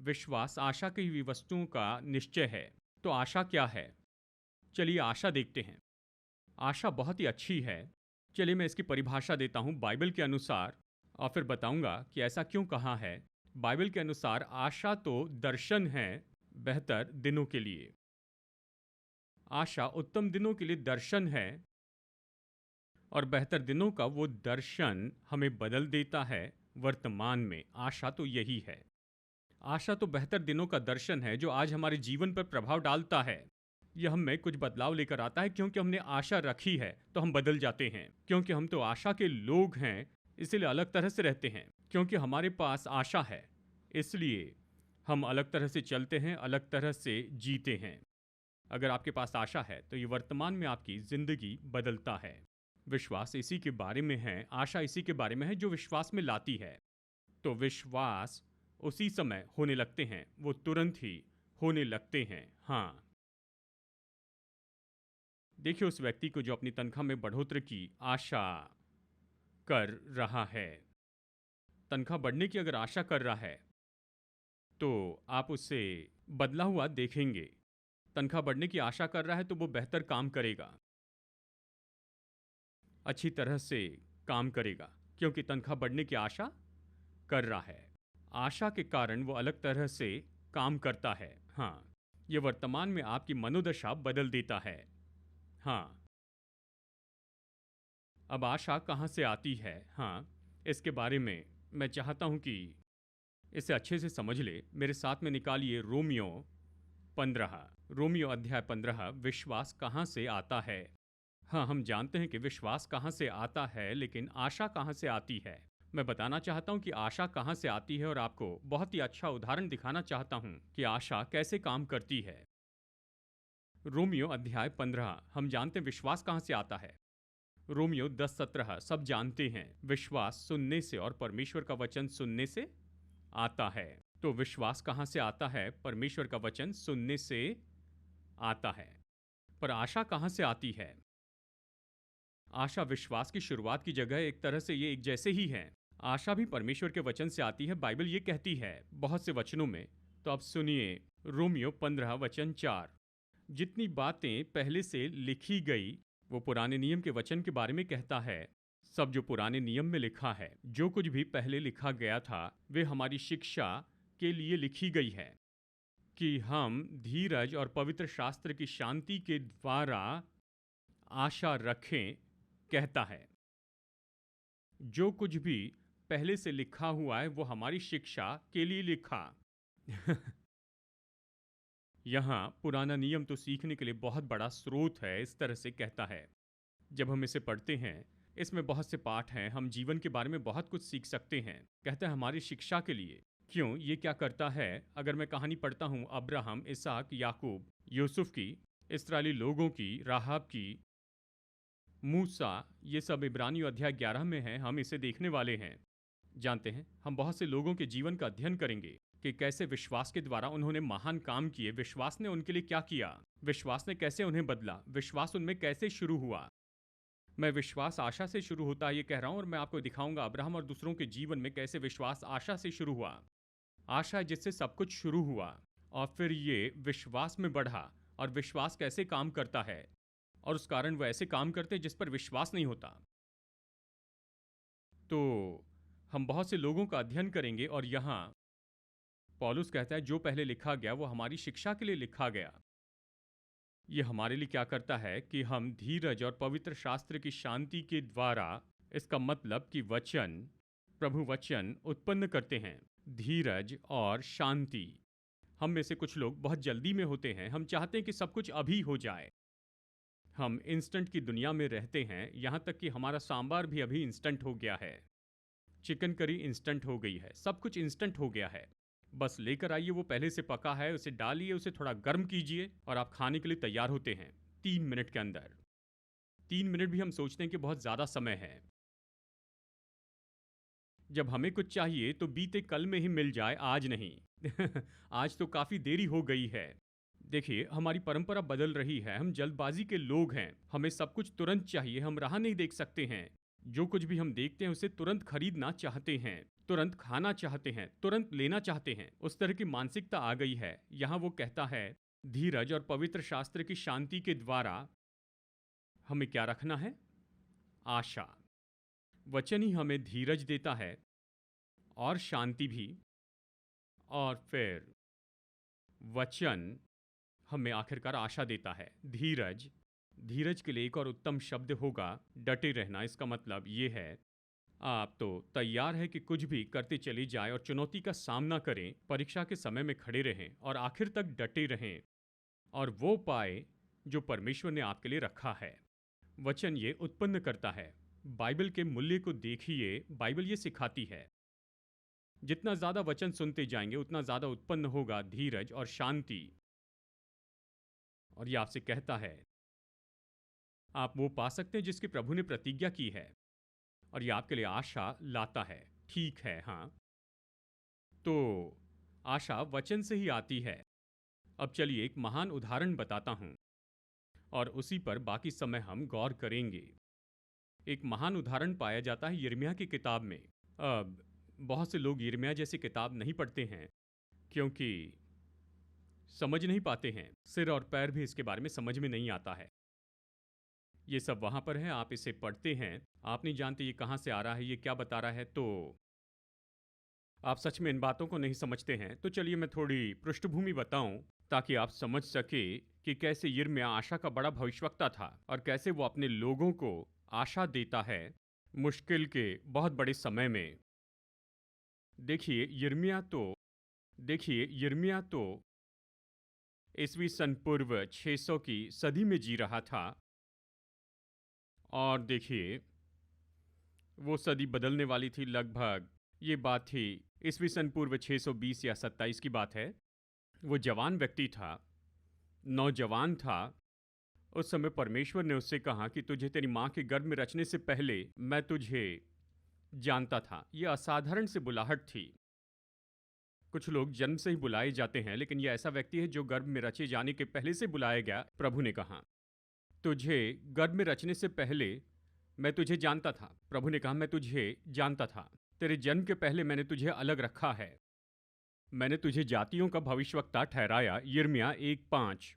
विश्वास आशा की हुई वस्तुओं का निश्चय है। तो आशा क्या है? चलिए आशा देखते हैं। आशा बहुत ही अच्छी है। चलिए मैं इसकी परिभाषा देता हूँ बाइबल के अनुसार और फिर बताऊंगा कि ऐसा क्यों कहा है। बाइबल के अनुसार आशा तो दर्शन है बेहतर दिनों के लिए। आशा उत्तम दिनों के लिए दर्शन है और बेहतर दिनों का वो दर्शन हमें बदल देता है वर्तमान में। आशा तो यही है। आशा तो बेहतर दिनों का दर्शन है जो आज हमारे जीवन पर प्रभाव डालता है। यह हमें कुछ बदलाव लेकर आता है क्योंकि हमने आशा रखी है तो हम बदल जाते हैं। क्योंकि हम तो आशा के लोग हैं इसलिए अलग तरह से रहते हैं। क्योंकि हमारे पास आशा है इसलिए हम अलग तरह से चलते हैं, अलग तरह से जीते हैं। अगर आपके पास आशा है तो ये वर्तमान में आपकी जिंदगी बदलता है। विश्वास इसी के बारे में है, आशा इसी के बारे में है जो विश्वास में लाती है। तो विश्वास उसी समय होने लगते हैं, वो तुरंत ही होने लगते हैं। हाँ, देखिए उस व्यक्ति को जो अपनी तनख्वाह में बढ़ोतरी की आशा कर रहा है। तनख्वाह बढ़ने की अगर आशा कर रहा है तो आप उससे बदला हुआ देखेंगे। तनख्वाह बढ़ने की आशा कर रहा है तो वो बेहतर काम करेगा, अच्छी तरह से काम करेगा क्योंकि तनख्वाह बढ़ने की आशा कर रहा है। आशा के कारण वो अलग तरह से काम करता है। हाँ, ये वर्तमान में आपकी मनोदशा बदल देता है। हाँ, अब आशा कहाँ से आती है? हाँ, इसके बारे में मैं चाहता हूँ कि इसे अच्छे से समझ ले। मेरे साथ में निकालिए रोमियो 15। रोमियो अध्याय 15। विश्वास कहाँ से आता है? हाँ, हम जानते हैं कि विश्वास कहाँ से आता है, लेकिन आशा कहाँ से आती है? मैं बताना चाहता हूँ कि आशा कहाँ से आती है और आपको बहुत ही अच्छा उदाहरण दिखाना चाहता हूँ कि आशा कैसे काम करती है। रोमियो अध्याय 15। हम जानते हैं विश्वास कहाँ से आता है। रोमियो 10:17 सब जानते हैं। विश्वास सुनने से और परमेश्वर का वचन सुनने से आता है। तो विश्वास कहाँ से आता है? परमेश्वर का वचन सुनने से आता है। पर आशा कहाँ से आती है? आशा विश्वास की शुरुआत की जगह एक तरह से ये एक जैसे ही है। आशा भी परमेश्वर के वचन से आती है, बाइबल ये कहती है बहुत से वचनों में। तो अब सुनिए रोमियो 15 वचन 4। जितनी बातें पहले से लिखी गई वो पुराने नियम के वचन के बारे में कहता है। सब जो पुराने नियम में लिखा है, जो कुछ भी पहले लिखा गया था, वे हमारी शिक्षा के लिए लिखी गई है कि हम धीरज और पवित्र शास्त्र की शांति के द्वारा आशा रखें। कहता है जो कुछ भी पहले से लिखा हुआ है वो हमारी शिक्षा के लिए लिखा। यहाँ पुराना नियम तो सीखने के लिए बहुत बड़ा स्रोत है, इस तरह से कहता है। जब हम इसे पढ़ते हैं इसमें बहुत से पाठ हैं, हम जीवन के बारे में बहुत कुछ सीख सकते हैं। कहता है हमारी शिक्षा के लिए। क्यों? ये क्या करता है? अगर मैं कहानी पढ़ता हूँ अब्राहम, इसहाक, याकूब, यूसुफ की, इस्राएली लोगों की, राहाब की, मूसा, ये सब इब्रानियों अध्याय 11 में है। हम इसे देखने वाले हैं। जानते हैं हम बहुत से लोगों के जीवन का अध्ययन करेंगे कि कैसे विश्वास के द्वारा उन्होंने महान काम किए। विश्वास ने उनके लिए क्या किया, विश्वास ने कैसे उन्हें बदला, विश्वास उनमें कैसे शुरू हुआ। मैं विश्वास आशा से शुरू होता है ये कह रहा हूं और मैं आपको दिखाऊंगा अब्राहम और दूसरों के जीवन में कैसे विश्वास आशा से शुरू हुआ। आशा जिससे सब कुछ शुरू हुआ और फिर ये विश्वास में बढ़ा। और विश्वास कैसे काम करता है और उस कारण वो ऐसे काम करते हैं जिस पर विश्वास नहीं होता। तो हम बहुत से लोगों का अध्ययन करेंगे और यहाँ पौलुस कहता है जो पहले लिखा गया वो हमारी शिक्षा के लिए लिखा गया। ये हमारे लिए क्या करता है कि हम धीरज और पवित्र शास्त्र की शांति के द्वारा, इसका मतलब कि वचन, प्रभु वचन उत्पन्न करते हैं धीरज और शांति। हम में से कुछ लोग बहुत जल्दी में होते हैं, हम चाहते हैं कि सब कुछ अभी हो जाए। हम इंस्टेंट की दुनिया में रहते हैं, यहाँ तक कि हमारा सांबार भी अभी इंस्टेंट हो गया है, चिकन करी इंस्टेंट हो गई है, सब कुछ इंस्टेंट हो गया है। बस लेकर आइए, वो पहले से पका है, उसे डालिए, उसे थोड़ा गर्म कीजिए और आप खाने के लिए तैयार होते हैं 3 मिनट के अंदर। 3 मिनट भी हम सोचते हैं कि बहुत ज़्यादा समय है। जब हमें कुछ चाहिए तो बीते कल में ही मिल जाए, आज नहीं। आज तो काफ़ी देरी हो गई है। देखिए हमारी परंपरा बदल रही है, हम जल्दबाजी के लोग हैं, हमें सब कुछ तुरंत चाहिए, हम राह नहीं देख सकते हैं। जो कुछ भी हम देखते हैं उसे तुरंत खरीदना चाहते हैं, तुरंत खाना चाहते हैं, तुरंत लेना चाहते हैं। उस तरह की मानसिकता आ गई है। यहाँ वो कहता है, धीरज और पवित्र शास्त्र की शांति के द्वारा हमें क्या रखना है? आशा। वचन ही हमें धीरज देता है और शांति भी। और फिर वचन हमें आखिरकार आशा देता है। धीरज, धीरज के लिए एक और उत्तम शब्द होगा डटे रहना। इसका मतलब ये है, आप तो तैयार है कि कुछ भी करते चले जाएं और चुनौती का सामना करें, परीक्षा के समय में खड़े रहें और आखिर तक डटे रहें और वो पाए जो परमेश्वर ने आपके लिए रखा है। वचन ये उत्पन्न करता है। बाइबल के मूल्य को देखिए, बाइबल ये सिखाती है, जितना ज्यादा वचन सुनते जाएंगे उतना ज्यादा उत्पन्न होगा धीरज और शांति। और ये आपसे कहता है, आप वो पा सकते हैं जिसकी प्रभु ने प्रतिज्ञा की है, और ये आपके लिए आशा लाता है। ठीक है, हाँ, तो आशा वचन से ही आती है। अब चलिए एक महान उदाहरण बताता हूं और उसी पर बाकी समय हम गौर करेंगे। एक महान उदाहरण पाया जाता है यिर्मयाह की किताब में। अब बहुत से लोग यिर्मयाह जैसी किताब नहीं पढ़ते हैं क्योंकि समझ नहीं पाते हैं, सिर और पैर भी इसके बारे में समझ में नहीं आता है। ये सब वहां पर है, आप इसे पढ़ते हैं, आप नहीं जानते ये कहां से आ रहा है, ये क्या बता रहा है, तो आप सच में इन बातों को नहीं समझते हैं। तो चलिए मैं थोड़ी पृष्ठभूमि बताऊं ताकि आप समझ सके कि कैसे यिर्मयाह आशा का बड़ा भविष्यवक्ता था और कैसे वो अपने लोगों को आशा देता है मुश्किल के बहुत बड़े समय में। देखिए यिर्मयाह तो ईस्वी सन पूर्व 600 की सदी में जी रहा था। और देखिए वो सदी बदलने वाली थी लगभग, ये बात थी ईस्वी सन पूर्व 620 या 27 की बात है। वो जवान व्यक्ति था, नौजवान था। उस समय परमेश्वर ने उससे कहा कि तुझे तेरी माँ के गर्भ में रचने से पहले मैं तुझे जानता था। यह असाधारण सी बुलाहट थी। कुछ लोग जन्म से ही बुलाए जाते हैं, लेकिन यह ऐसा व्यक्ति है जो गर्भ में रचे जाने के पहले से बुलाया गया। प्रभु ने कहा, तुझे गर्भ में रचने से पहले मैं तुझे जानता था। प्रभु ने कहा, मैं तुझे जानता था। तेरे जन्म के पहले मैंने तुझे अलग रखा है। मैंने तुझे जातियों का भविष्यवक्ता ठहराया। यिर्मयाह 1:5।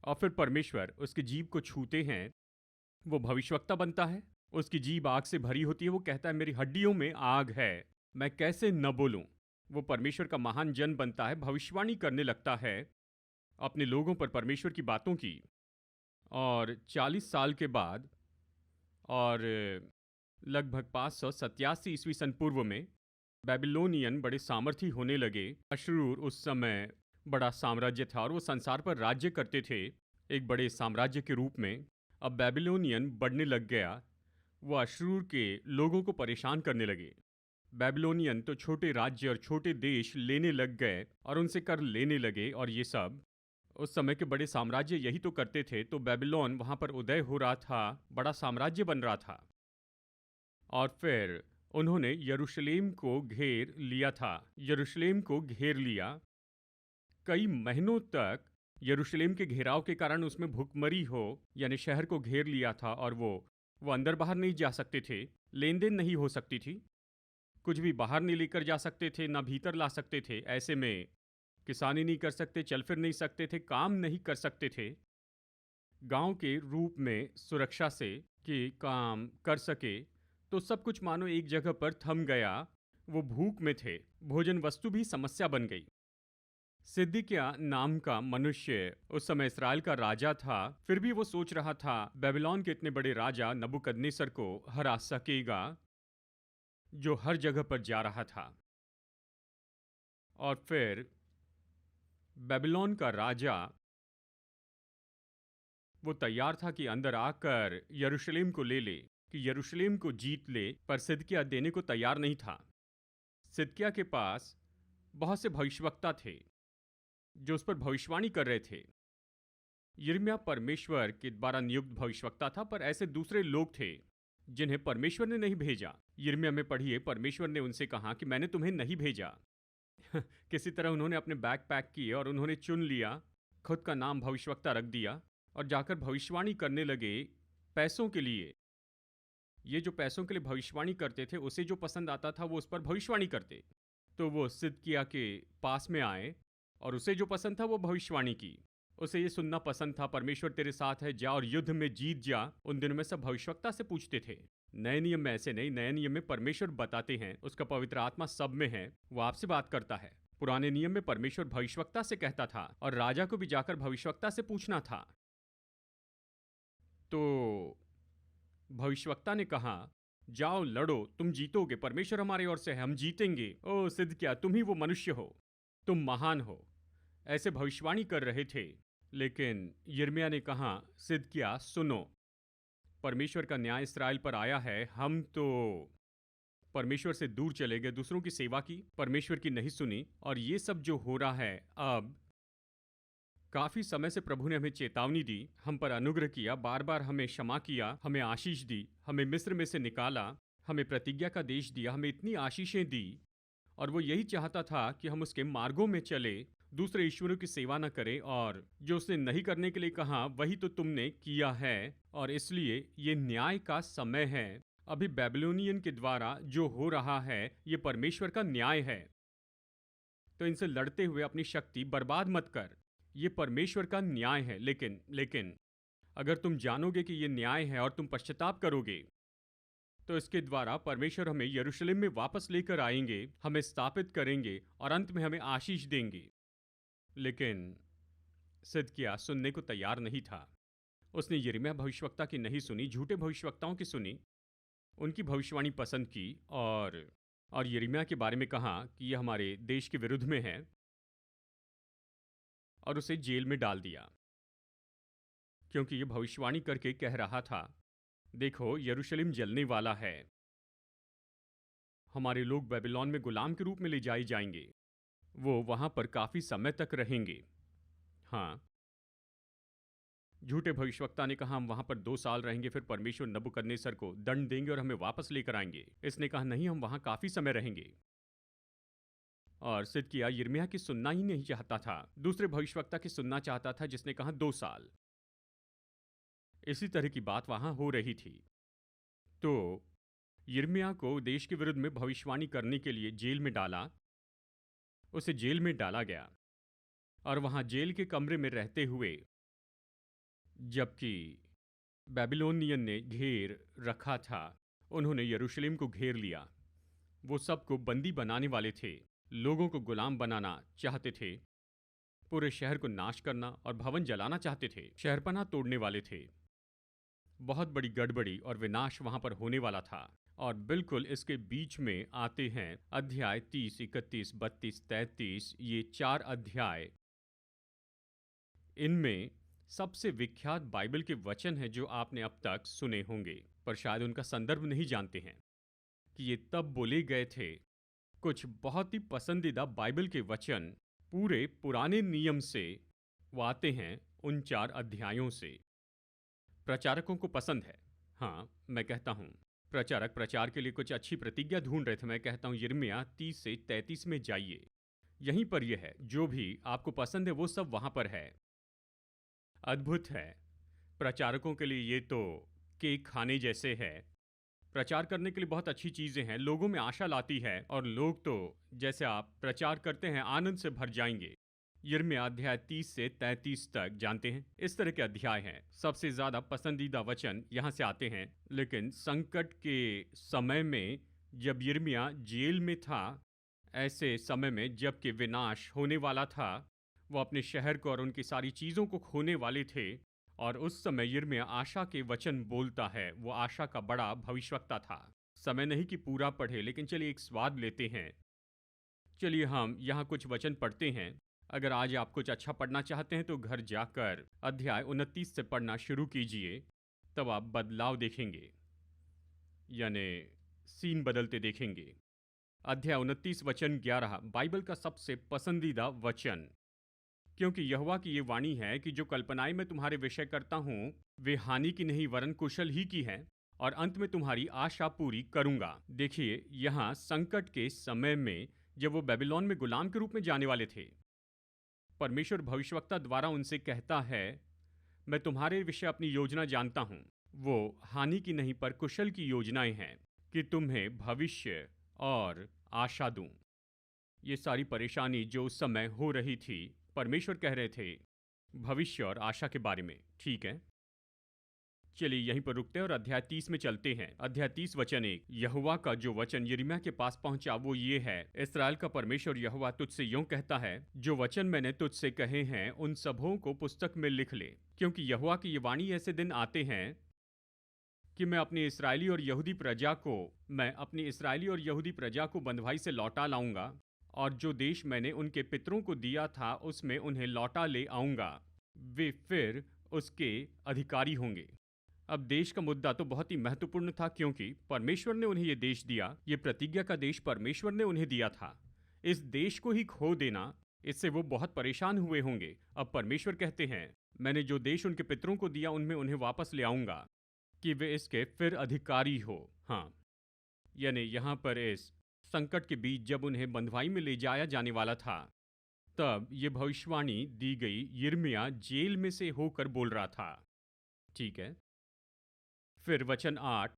और फिर परमेश्वर उसकी जीभ को छूते हैं, वो भविष्यवक्ता बनता है। उसकी जीभ आग से भरी होती है। वो कहता है, मेरी हड्डियों में आग है, मैं कैसे न बोलूं। वो परमेश्वर का महान जन बनता है, भविष्यवाणी करने लगता है अपने लोगों पर परमेश्वर की बातों की। और 40 साल के बाद और लगभग 587 ईस्वी सन पूर्व में बेबीलोनियन बड़े सामर्थी होने लगे। अशरूर उस समय बड़ा साम्राज्य था और वो संसार पर राज्य करते थे एक बड़े साम्राज्य के रूप में। अब बेबीलोनियन बढ़ने लग गया, वो अशरूर के लोगों को परेशान करने लगे। बेबीलोनियन तो छोटे राज्य और छोटे देश लेने लग गए और उनसे कर लेने लगे, और ये सब उस समय के बड़े साम्राज्य यही तो करते थे। तो बेबीलोन वहाँ पर उदय हो रहा था, बड़ा साम्राज्य बन रहा था। और फिर उन्होंने यरूशलेम को घेर लिया था। यरूशलेम को घेर लिया। कई महीनों तक यरूशलेम के घेराव के कारण उसमें भूखमरी हो, यानी शहर को घेर लिया था और वो अंदर बाहर नहीं जा सकते थे, लेन देन नहीं हो सकती थी, कुछ भी बाहर नहीं लेकर जा सकते थे, ना भीतर ला सकते थे। ऐसे में किसानी नहीं कर सकते, चल फिर नहीं सकते थे, काम नहीं कर सकते थे। गांव के रूप में सुरक्षा से कि काम कर सके, तो सब कुछ मानो एक जगह पर थम गया। वो भूख में थे, भोजन वस्तु भी समस्या बन गई। सिद्किय्याह नाम का मनुष्य उस समय इस्राएल का राजा था। फिर भी वो सोच रहा था बेबीलोन के इतने बड़े राजा नबूकदनेस्सर को हरा सकेगा, जो हर जगह पर जा रहा था। और फिर बेबीलोन का राजा वो तैयार था कि अंदर आकर यरूशलेम को ले ले, कि यरूशलेम को जीत ले, पर सिदकिय्याह देने को तैयार नहीं था। सिदकिय्याह के पास बहुत से भविष्यवक्ता थे जो उस पर भविष्यवाणी कर रहे थे। यिर्मयाह परमेश्वर के द्वारा नियुक्त भविष्यवक्ता था, पर ऐसे दूसरे लोग थे जिन्हें परमेश्वर ने नहीं भेजा। यिर्मयाह में पढ़िए, परमेश्वर ने उनसे कहा कि मैंने तुम्हें नहीं भेजा। किसी तरह उन्होंने अपने बैग पैक किए और उन्होंने चुन लिया, खुद का नाम भविष्यवक्ता रख दिया और जाकर भविष्यवाणी करने लगे पैसों के लिए। ये जो पैसों के लिए भविष्यवाणी करते थे, उसे जो पसंद आता था वो उस पर भविष्यवाणी करते। तो वो सिदकिय्याह के पास में आए और उसे जो पसंद था वो भविष्यवाणी की। उसे ये सुनना पसंद था, परमेश्वर तेरे साथ है, जा और युद्ध में जीत जा। उन दिनों में सब भविष्यवक्ता से पूछते थे। नए नियम में ऐसे नहीं, नए नियम में परमेश्वर बताते हैं, उसका पवित्र आत्मा सब में है, वो आपसे बात करता है। पुराने नियम में परमेश्वर भविष्यवक्ता से कहता था और राजा को भी जाकर भविष्यवक्ता से पूछना था। तो भविष्यवक्ता ने कहा, जाओ लड़ो, तुम जीतोगे, परमेश्वर हमारी ओर से है, हम जीतेंगे। ओ सिदकिय्याह, तुम ही वो मनुष्य हो, तुम महान हो। ऐसे भविष्यवाणी कर रहे थे। लेकिन यिर्मयाह ने कहा, सिदकिय्याह सुनो, परमेश्वर का न्याय इस्राएल पर आया है। हम तो परमेश्वर से दूर चले गए, दूसरों की सेवा की, परमेश्वर की नहीं सुनी, और ये सब जो हो रहा है अब, काफी समय से प्रभु ने हमें चेतावनी दी, हम पर अनुग्रह किया, बार बार हमें क्षमा किया, हमें आशीष दी, हमें मिस्र में से निकाला, हमें प्रतिज्ञा का देश दिया, हमें इतनी आशीषें दी, और वो यही चाहता था कि हम उसके मार्गों में चले, दूसरे ईश्वरों की सेवा न करें, और जो उसने नहीं करने के लिए कहा वही तो तुमने किया है, और इसलिए ये न्याय का समय है। अभी बेबीलोनियन के द्वारा जो हो रहा है ये परमेश्वर का न्याय है। तो इनसे लड़ते हुए अपनी शक्ति बर्बाद मत कर, ये परमेश्वर का न्याय है। लेकिन अगर तुम जानोगे कि ये न्याय है और तुम पश्चाताप करोगे, तो इसके द्वारा परमेश्वर हमें यरूशलेम में वापस लेकर आएंगे, हमें स्थापित करेंगे और अंत में हमें आशीष देंगे। लेकिन सिदकिय्याह सुनने को तैयार नहीं था। उसने यिर्मयाह भविष्यवक्ता की नहीं सुनी, झूठे भविष्यवक्ताओं की सुनी, उनकी भविष्यवाणी पसंद की, और यिर्मयाह के बारे में कहा कि यह हमारे देश के विरुद्ध में है, और उसे जेल में डाल दिया, क्योंकि ये भविष्यवाणी करके कह रहा था, देखो यरूशलेम जलने वाला है, हमारे लोग बेबीलोन में गुलाम के रूप में ले जाए जाएंगे, वो वहां पर काफी समय तक रहेंगे। हाँ, झूठे भविष्यवक्ता ने कहा हम वहां पर 2 साल रहेंगे, फिर परमेश्वर नबूकदनेस्सर को दंड देंगे और हमें वापस लेकर आएंगे। इसने कहा नहीं, हम वहां काफी समय रहेंगे। और सिदकिय्याह यिर्मयाह की सुनना ही नहीं चाहता था, दूसरे भविष्यवक्ता की सुनना चाहता था जिसने कहा 2 साल। इसी तरह की बात वहां हो रही थी। तो यिर्मयाह को देश के विरुद्ध में भविष्यवाणी करने के लिए जेल में डाला, उसे जेल में डाला गया, और वहां जेल के कमरे में रहते हुए, जबकि बेबीलोनियन ने घेर रखा था, उन्होंने यरूशलेम को घेर लिया। वो सबको बंदी बनाने वाले थे, लोगों को गुलाम बनाना चाहते थे, पूरे शहर को नाश करना और भवन जलाना चाहते थे, शहरपनाह तोड़ने वाले थे। बहुत बड़ी गड़बड़ी और विनाश वहां पर होने वाला था। और बिल्कुल इसके बीच में आते हैं अध्याय 30, 31, 32, 33, ये 4 अध्याय। इनमें सबसे विख्यात बाइबल के वचन हैं जो आपने अब तक सुने होंगे, पर शायद उनका संदर्भ नहीं जानते हैं कि ये तब बोले गए थे। कुछ बहुत ही पसंदीदा बाइबल के वचन पूरे पुराने नियम से वो आते हैं, उन 4 अध्यायों से। प्रचारकों को पसंद है। हाँ, मैं कहता हूँ, प्रचारक प्रचार के लिए कुछ अच्छी प्रतिज्ञा ढूंढ रहे थे। मैं कहता हूँ यिर्मयाह 30 से 33 में जाइए, यहीं पर यह है, जो भी आपको पसंद है वो सब वहां पर है। अद्भुत है। प्रचारकों के लिए ये तो केक खाने जैसे है। प्रचार करने के लिए बहुत अच्छी चीज़ें हैं, लोगों में आशा लाती है, और लोग तो जैसे आप प्रचार करते हैं आनंद से भर जाएंगे। यिर्मयाह अध्याय 30 से 33 तक जानते हैं, इस तरह के अध्याय हैं। सबसे ज़्यादा पसंदीदा वचन यहाँ से आते हैं। लेकिन संकट के समय में जब यिर्मयाह जेल में था, ऐसे समय में जबकि विनाश होने वाला था, वो अपने शहर को और उनकी सारी चीज़ों को खोने वाले थे, और उस समय यिर्मयाह आशा के वचन बोलता है। वो आशा का बड़ा भविष्यवक्ता था। समय नहीं कि पूरा पढ़े, लेकिन चलिए एक स्वाद लेते हैं। चलिए हम यहाँ कुछ वचन पढ़ते हैं। अगर आज आप कुछ अच्छा पढ़ना चाहते हैं तो घर जाकर अध्याय 29 से पढ़ना शुरू कीजिए, तब आप बदलाव देखेंगे, यानी सीन बदलते देखेंगे। अध्याय 29 वचन 11, बाइबल का सबसे पसंदीदा वचन। क्योंकि यहोवा की ये वाणी है कि जो कल्पनाएं मैं तुम्हारे विषय करता हूँ वे हानि की नहीं वरन कुशल ही की हैं, और अंत में तुम्हारी आशा पूरी करूंगा। देखिए, यहाँ संकट के समय में जब वो बेबीलोन में गुलाम के रूप में जाने वाले थे, परमेश्वर भविष्यवक्ता द्वारा उनसे कहता है, मैं तुम्हारे विषय अपनी योजना जानता हूँ, वो हानि की नहीं पर कुशल की योजनाएं हैं कि तुम्हें भविष्य और आशा दूं। ये सारी परेशानी जो उस समय हो रही थी, परमेश्वर कह रहे थे भविष्य और आशा के बारे में। ठीक है, चलिए यहीं पर रुकते हैं और अध्याय 30 में चलते हैं। अध्याय 30 वचन 1। यहोवा का जो वचन यिर्मयाह के पास पहुंचा वो ये है, इस्राएल का परमेश्वर यहोवा तुझसे यूं कहता है, जो वचन मैंने तुझसे कहे हैं उन सबों को पुस्तक में लिख ले, क्योंकि यहोवा की ये वाणी ऐसे दिन आते हैं कि मैं अपनी इस्राएली और यहूदी प्रजा को बंधुआई से लौटा लाऊंगा, और जो देश मैंने उनके पितरों को दिया था उसमें उन्हें लौटा ले आऊंगा। वे फिर उसके अधिकारी होंगे। अब देश का मुद्दा तो बहुत ही महत्वपूर्ण था, क्योंकि परमेश्वर ने उन्हें यह देश दिया। ये प्रतिज्ञा का देश परमेश्वर ने उन्हें दिया था। इस देश को ही खो देना, इससे वो बहुत परेशान हुए होंगे। अब परमेश्वर कहते हैं, मैंने जो देश उनके पितरों को दिया उनमें उन्हें वापस ले आऊंगा कि वे इसके फिर अधिकारी हो। हाँ, यानी यहाँ पर इस संकट के बीच जब उन्हें बंधुआई में ले जाया जाने वाला था, तब ये भविष्यवाणी दी गई। यिर्मयाह जेल में से होकर बोल रहा था। ठीक है, फिर वचन 8।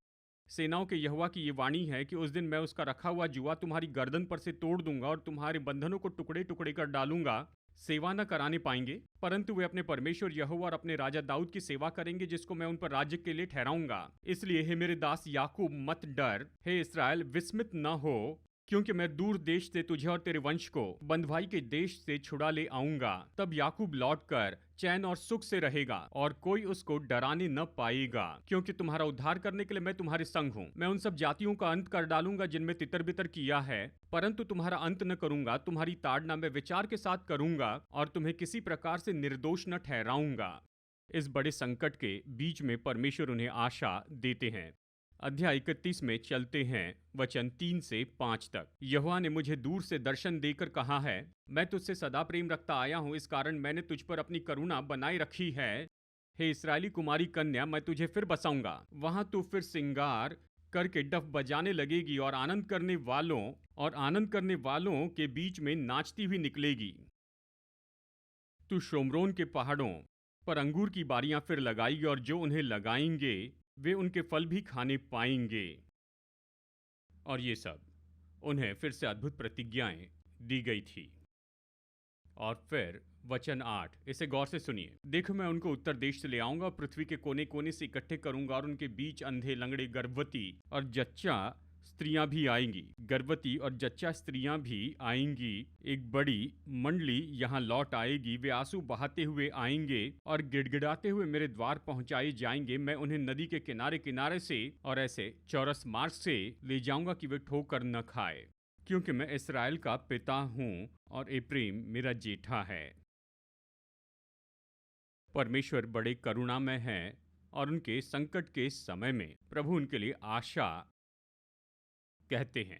सेनाओं के यहोवा की ये वाणी है कि उस दिन मैं उसका रखा हुआ जुआ तुम्हारी गर्दन पर से तोड़ दूंगा और तुम्हारे बंधनों को टुकड़े टुकड़े कर डालूंगा। सेवा न कराने पाएंगे, परंतु वे अपने परमेश्वर यहोवा और अपने राजा दाऊद की सेवा करेंगे, जिसको मैं उन पर राज्य के लिए ठहराऊंगा। इसलिए हे मेरे दास याकूब, मत डर, हे इस्राएल विस्मित न हो, क्योंकि मैं दूर देश से तुझे और तेरे वंश को बंधुआई के देश से छुड़ा ले आऊंगा। तब याकूब लौटकर चैन और सुख से रहेगा और कोई उसको डराने न पाएगा, क्योंकि तुम्हारा उद्धार करने के लिए मैं तुम्हारे संग हूँ। मैं उन सब जातियों का अंत कर डालूंगा जिनमें तितर बितर किया है, परंतु तुम्हारा अंत न करूंगा। तुम्हारी ताड़ना मैं विचार के साथ करूंगा और तुम्हें किसी प्रकार से निर्दोष न ठहराऊंगा। इस बड़े संकट के बीच में परमेश्वर उन्हें आशा देते हैं। अध्याय 31 में चलते हैं, वचन 3 से 5 तक। यहोवा ने मुझे दूर से दर्शन देकर कहा है, मैं तुझसे सदा प्रेम रखता आया हूँ, इस कारण मैंने तुझ पर अपनी करुणा बनाए रखी है। हे इस्राएली कुमारी कन्या, मैं तुझे फिर बसाऊंगा। वहां तू फिर सिंगार करके डफ बजाने लगेगी और आनंद करने वालों के बीच में नाचती हुई निकलेगी। तू शोमरोन के पहाड़ों पर अंगूर की बारियां फिर लगाएगी, और जो उन्हें लगाएंगे वे उनके फल भी खाने पाएंगे। और ये सब उन्हें फिर से अद्भुत प्रतिज्ञाएं दी गई थी। और फिर वचन 8, इसे गौर से सुनिए। देखो, मैं उनको उत्तर देश से ले आऊंगा और पृथ्वी के कोने कोने से इकट्ठे करूंगा, और उनके बीच अंधे, लंगड़े, गर्भवती और जच्चा स्त्रियां भी आएंगी। गर्भवती और जच्चा स्त्रियां भी आएंगी। एक बड़ी मंडली यहाँ लौट आएगी। वे आंसू बहाते हुए आएंगे और गिड़गिड़ाते हुए मेरे द्वार पहुंचाए जाएंगे। मैं उन्हें नदी के किनारे किनारे से और ऐसे चौरस मार्ग से ले जाऊंगा कि वे ठोकर न खाए, क्योंकि मैं इस्राएल का पिता हूं और एप्रेम मेरा जेठा है। परमेश्वर बड़े करुणामय हैं और उनके संकट के समय में प्रभु उनके लिए आशा कहते हैं।